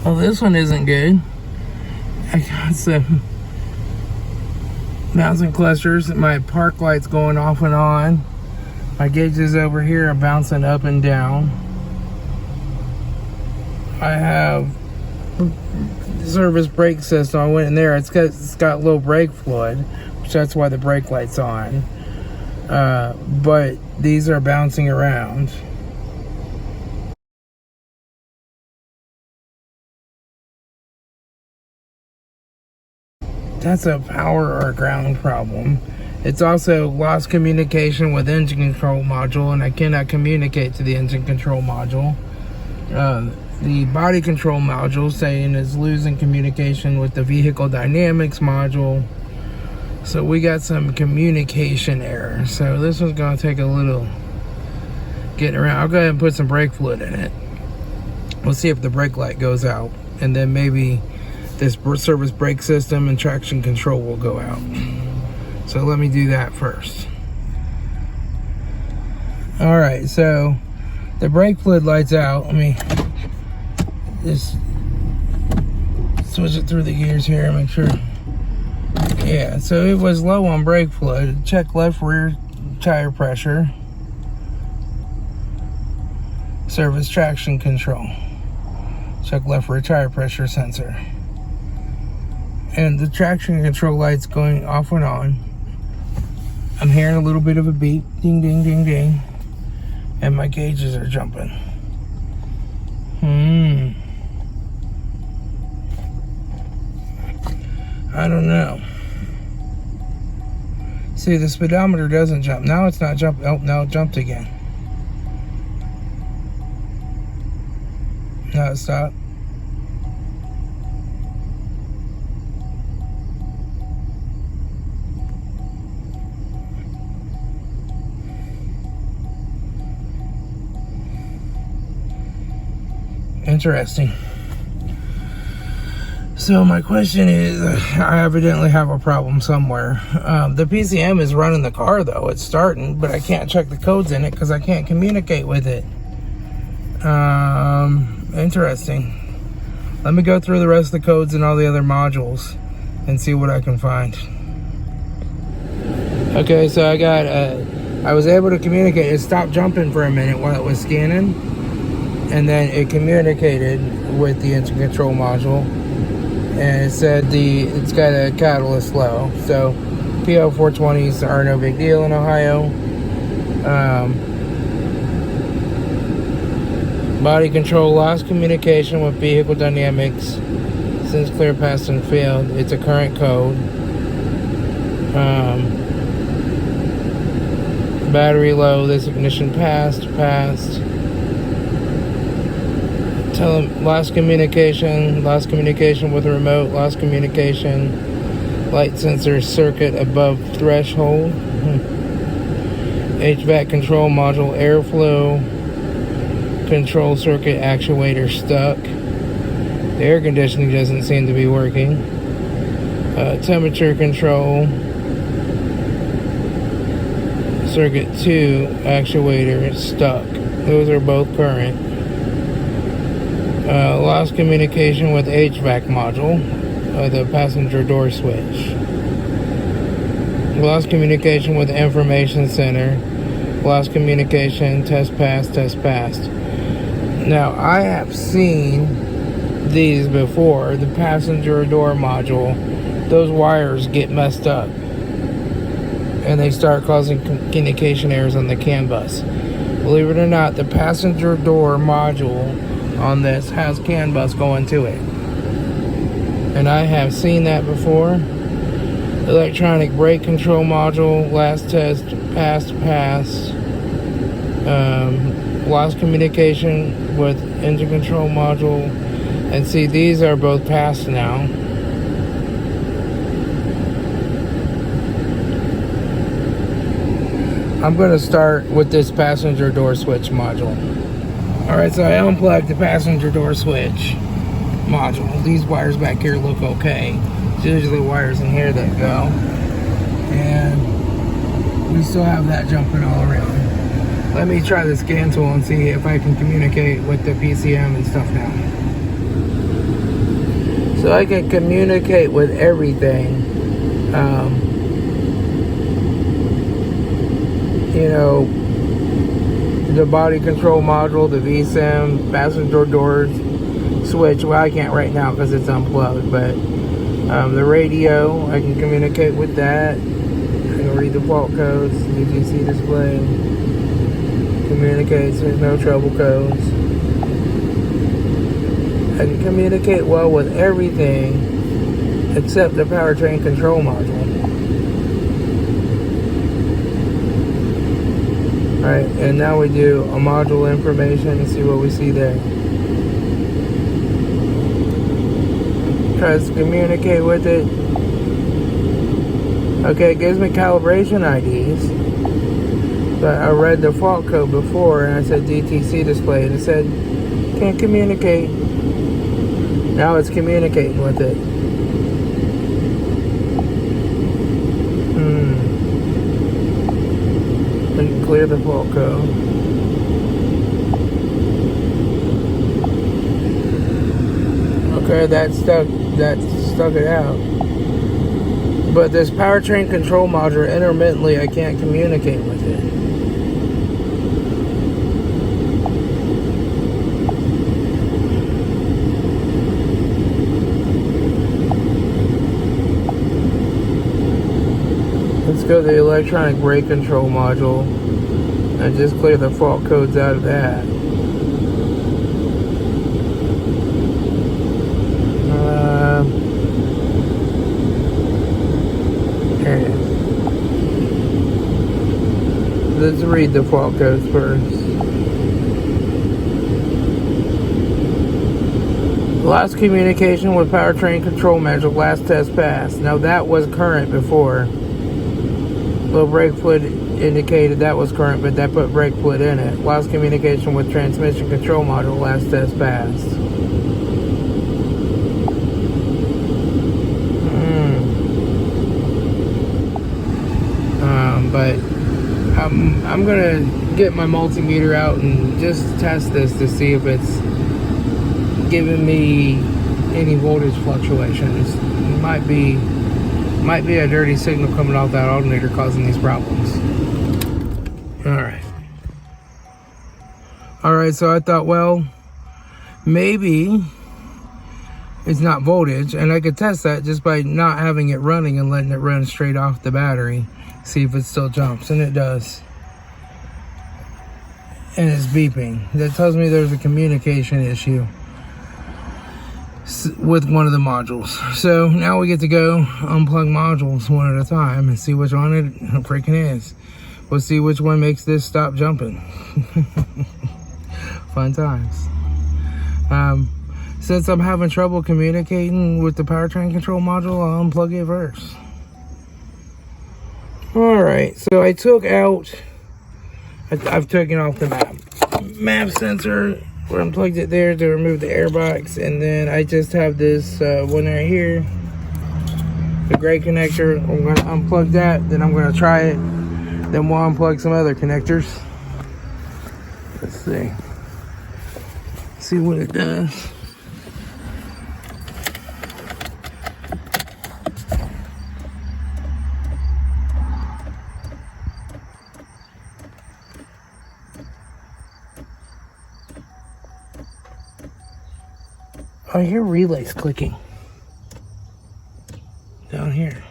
Well, this one isn't good. I got some bouncing clusters. My park light's going off and on. My gauges over here are bouncing up and down. I have service brake system. I went in there. It's got low brake fluid, which that's why the brake light's on. But these are bouncing around. That's a power or ground problem. It's also lost communication with engine control module, and I cannot communicate to the engine control module. The body control module saying it's losing communication with the vehicle dynamics module. So we got some communication error. So this one's gonna take a little getting around. I'll go ahead and put some brake fluid in it. We'll see if the brake light goes out, and then maybe this service brake system and traction control will go out. So let me do that first. All right, so the brake fluid light's out. Let me just switch it through the gears here, make sure. Yeah, so it was low on brake fluid. Check left rear tire pressure. Service traction control. Check left rear tire pressure sensor. And the traction control light's going off and on. I'm hearing a little bit of a beep. Ding, ding, ding, ding. And my gauges are jumping. I don't know. See, the speedometer doesn't jump. Now it's not jumping. Oh, now it jumped again. Now it stopped. Interesting. So my question is, I evidently have a problem somewhere. The PCM is running the car though. It's starting, but I can't check the codes in it because I can't communicate with it. Interesting. Let me go through the rest of the codes and all the other modules and see what I can find. Okay, so I was able to communicate. It stopped jumping for a minute while it was scanning, and then it communicated with the engine control module, and it said it's got a catalyst low. So PO 420s are no big deal in Ohio. Body control lost communication with vehicle dynamics since clear passed and failed. It's a current code. Battery low, this ignition passed. Tell them lost communication with remote, lost communication, light sensor circuit above threshold, HVAC control module airflow, control circuit actuator stuck. The air conditioning doesn't seem to be working. Temperature control, circuit 2 actuator stuck. Those are both current. Lost communication with HVAC module, the passenger door switch. Lost communication with information center. Lost communication, test passed. Now, I have seen these before. The passenger door module, those wires get messed up, and they start causing communication errors on the CAN bus. Believe it or not, the passenger door module on this has CAN bus going to it, and I have seen that before. Electronic brake control module, last test passed. Lost communication with engine control module, and see, these are both passed now. I'm going to start with this passenger door switch module. Alright, so I unplugged the passenger door switch module. These wires back here look okay. It's usually the wires in here that go. And we still have that jumping all around. Let me try the scan tool and see if I can communicate with the PCM and stuff now. so I can communicate with everything. You know, the body control module, the VSIM, passenger doors switch. Well, I can't right now because it's unplugged, but the radio, I can communicate with that. I can read the fault codes, DTC display, communicates, there's no trouble codes. I can communicate well with everything except the powertrain control module. Alright, and now we do a module information and see what we see there. Tries to communicate with it. Okay, it gives me calibration IDs. But I read the fault code before and I said DTC display and it said can't communicate. Now it's communicating with it. I can clear the fault code. Okay, that stuck it out. But this powertrain control module, intermittently I can't communicate with it. Let's go to the electronic brake control module and just clear the fault codes out of that. There it is. Let's read the fault codes first. Last communication with powertrain control module, last test passed. Now that was current before. Low brake fluid indicated that was current, but that put brake fluid in it. Lost communication with transmission control module, last test passed. But I'm gonna get my multimeter out and just test this to see if it's giving me any voltage fluctuations. It might be a dirty signal coming off that alternator causing these problems. Alright, so I thought, well, maybe it's not voltage, and I could test that just by not having it running and letting it run straight off the battery. See if it still jumps, and it does. And it's beeping. That tells me there's a communication issue with one of the modules. So now we get to go unplug modules one at a time and see which one it freaking is. We'll see which one makes this stop jumping. Fun times. Since I'm having trouble communicating with the powertrain control module, I'll unplug it first. Alright, so I took out, I've taken off the map sensor, where I unplugged it there to remove the airbox, and then I just have this one right here, the gray connector. I'm going to unplug that, then I'm going to try it, then we'll unplug some other connectors. Let's see what it does. I hear relays clicking down here.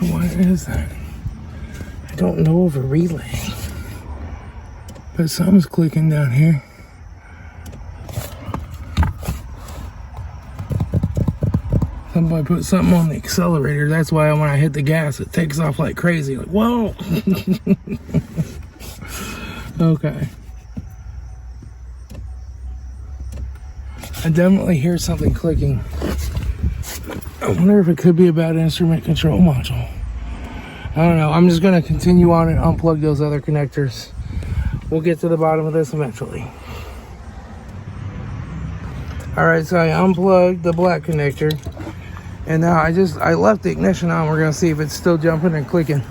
What is that? I don't know of a relay, but something's clicking down here. Somebody put something on the accelerator. That's why when I hit the gas, it takes off like crazy. Like, whoa! Okay. I definitely hear something clicking. I wonder if it could be about instrument control module. I don't know. I'm just going to continue on and unplug those other connectors. We'll get to the bottom of this eventually. Alright, so I unplugged the black connector. And now I left the ignition on. We're gonna see if it's still jumping and clicking.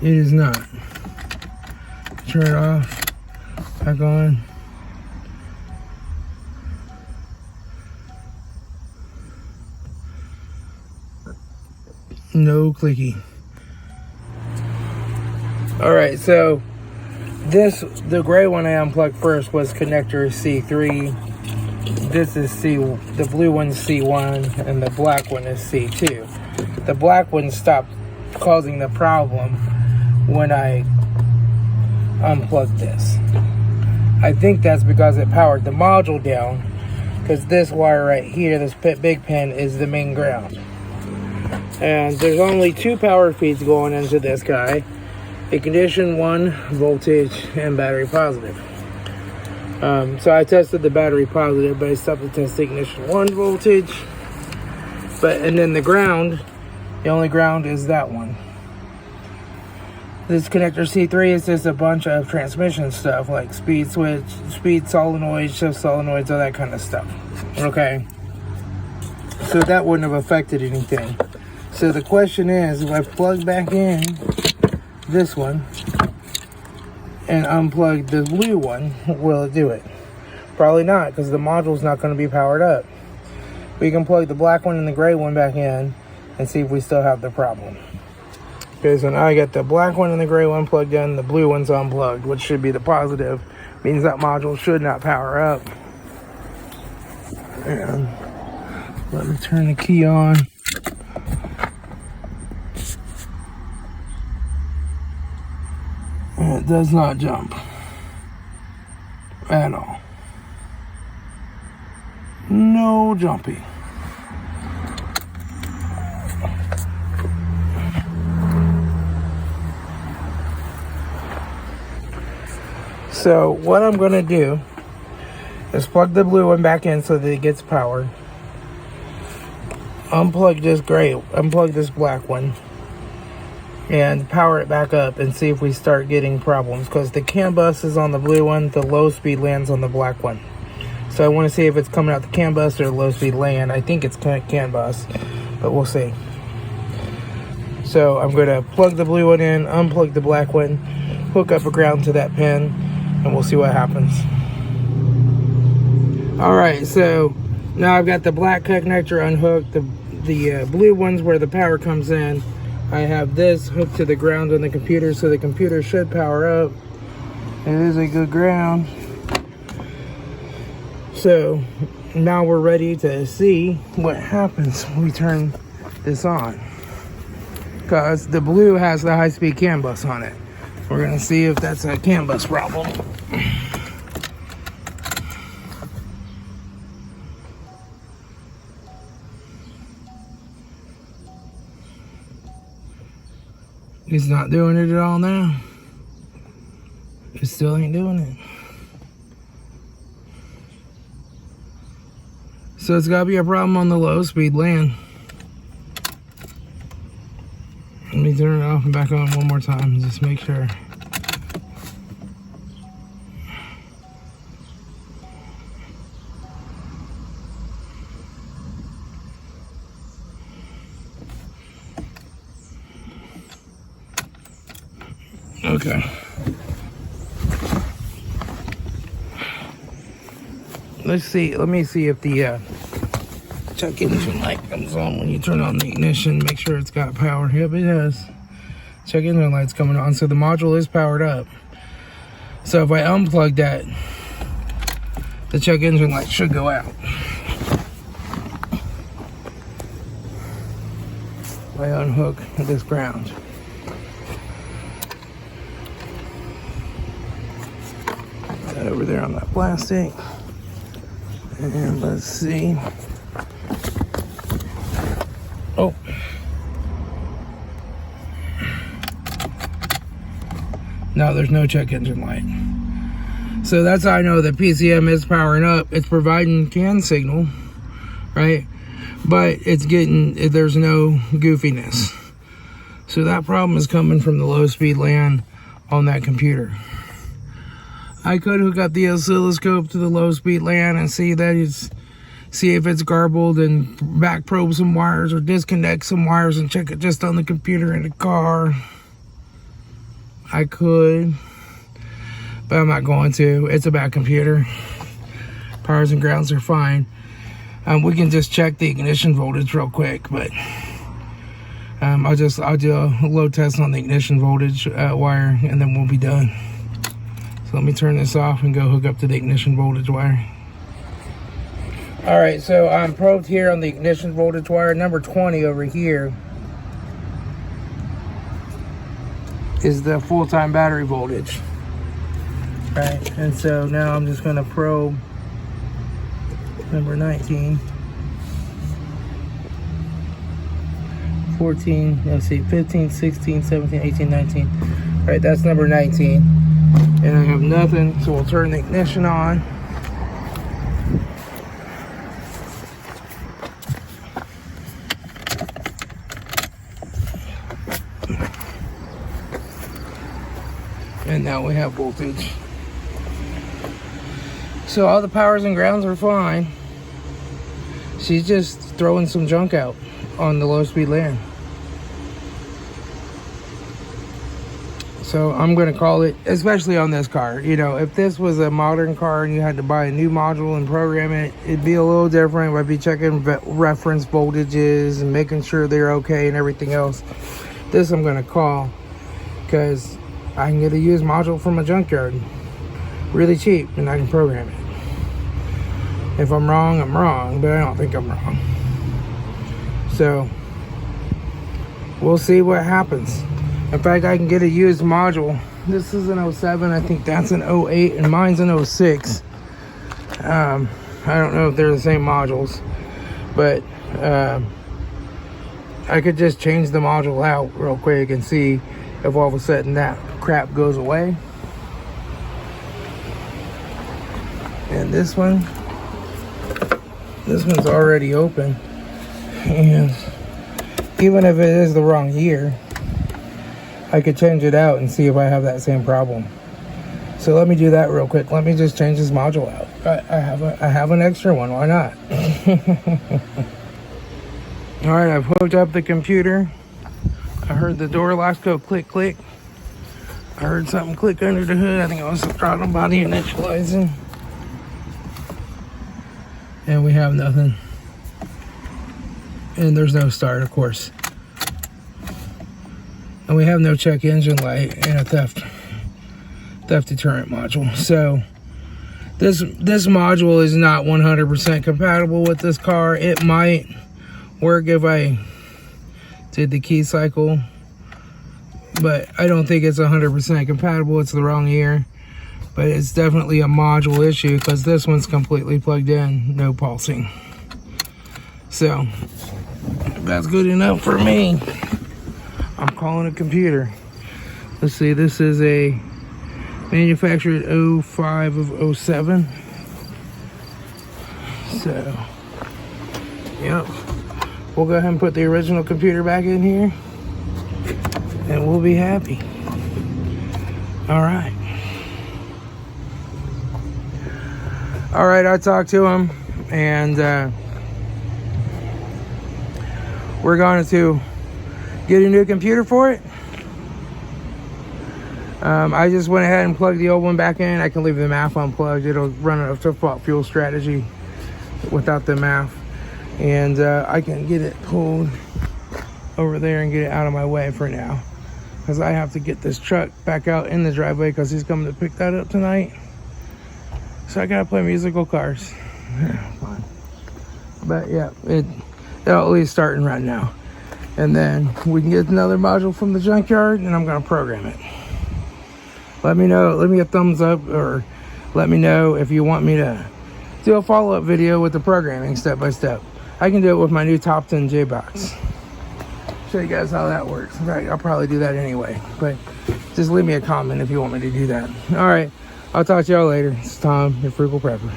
It is not. Turn it off. Back on. No clicky. Alright, so the gray one I unplugged first was connector C3. This is the blue one's C1, and the black one is C2. The black one stopped causing the problem when I unplugged this. I think that's because it powered the module down, because this wire right here, this big pin, is the main ground. And there's only 2 power feeds going into this guy. Ignition 1 voltage and battery positive. So I tested the battery positive, but I stopped to test the ignition 1 voltage. And then the ground, the only ground is that one. This connector C3 is just a bunch of transmission stuff, like speed switch, speed solenoids, shift solenoids, all that kind of stuff. Okay. So that wouldn't have affected anything. So the question is, if I plug back in this one and unplug the blue one, will it do it? Probably not, because the module's not going to be powered up. We can plug the black one and the gray one back in and see if we still have the problem. Okay, so now I got the black one and the gray one plugged in, the blue one's unplugged, which should be the positive. Means that module should not power up. And let me turn the key on. And it does not jump at all. No jumping. So what I'm going to do is plug the blue one back in so that it gets powered. Unplug this black one, and power it back up and see if we start getting problems, because the CAN bus is on the blue one, the low speed lands on the black one. So I want to see if it's coming out the CAN bus or low speed land. I think it's CAN bus, but we'll see. So I'm going to plug the blue one in, unplug the black one, hook up a ground to that pin, and we'll see what happens. Alright, so now I've got the black connector unhooked, the blue one's where the power comes in. I have this hooked to the ground on the computer, so the computer should power up. It is a good ground. So now we're ready to see what happens when we turn this on, because the blue has the high-speed CAN bus on it. We're going to see if that's a CAN bus problem. It's not doing it at all now. It still ain't doing it. So it's got to be a problem on the low speed land. Let me turn it off and back on one more time, just make sure. Okay. Let's see. Let me see if the check engine light comes on when you turn on the ignition. Make sure it's got power. Yep, it has. Check engine light's coming on, so the module is powered up. So if I unplug that, the check engine light should go out. I unhook this ground. Put that over there on that plastic. And let's see. Oh. No, there's no check engine light. So that's how I know the PCM is powering up. It's providing CAN signal, right? But it's there's no goofiness. So that problem is coming from the low speed LAN on that computer. I could hook up the oscilloscope to the low-speed LAN and see if it's garbled, and back probe some wires or disconnect some wires and check it just on the computer in the car. I could, but I'm not going to. It's a bad computer. Powers and grounds are fine. We can just check the ignition voltage real quick, but I'll do a load test on the ignition voltage wire, and then we'll be done. So let me turn this off and go hook up to the ignition voltage wire. All right, so I'm probed here on the ignition voltage wire. Number 20 over here is the full-time battery voltage. Right, and so now I'm just gonna probe number 19. 14, let's see, 15, 16, 17, 18, 19. All right, that's number 19. And I have nothing, so we'll turn the ignition on. And now we have voltage. So all the powers and grounds are fine. She's just throwing some junk out on the low speed LAN. So I'm gonna call it, especially on this car. You know, if this was a modern car and you had to buy a new module and program it, it'd be a little different. I'd be checking reference voltages and making sure they're okay and everything else. This I'm gonna call, because I can get a used module from a junkyard really cheap and I can program it. If I'm wrong, I'm wrong, but I don't think I'm wrong. So we'll see what happens. In fact, I can get a used module. This is an 07, I think that's an 08, and mine's an 06. I don't know if they're the same modules, but I could just change the module out real quick and see if all of a sudden that crap goes away. And this one's already open, and even if it is the wrong year, I could change it out and see if I have that same problem. So let me do that real quick. Let me just change this module out. I have an extra one, why not? All right, I've hooked up the computer. I heard the door locks go click, click. I heard something click under the hood. I think it was the throttle body initializing. And we have nothing. And there's no start, of course. And we have no check engine light and a theft deterrent module. So this module is not 100% compatible with this car. It might work if I did the key cycle, but I don't think it's 100% compatible. It's the wrong year, but it's definitely a module issue because this one's completely plugged in, no pulsing. So that's good enough for me. I'm calling a computer. Let's see, this is a manufactured 05 of 07. So, yep. We'll go ahead and put the original computer back in here and we'll be happy. All right. All right, I talked to him and we're going to get a new computer for it. I just went ahead and plugged the old one back in. I can leave the MAF unplugged. It'll run a default fuel strategy without the MAF. And I can get it pulled over there and get it out of my way for now, because I have to get this truck back out in the driveway because he's coming to pick that up tonight. So I gotta play musical cars. Fine. But yeah, it'll at least start and run now. And then we can get another module from the junkyard and I'm gonna program it. Let me know, leave me a thumbs up, or let me know if you want me to do a follow-up video with the programming step by step. I can do it with my new Top 10 J box. Show you guys how that works. In fact, I'll probably do that anyway, but just leave me a comment if you want me to do that. All right, I'll talk to y'all later. It's Tom, your Frugal Prepper.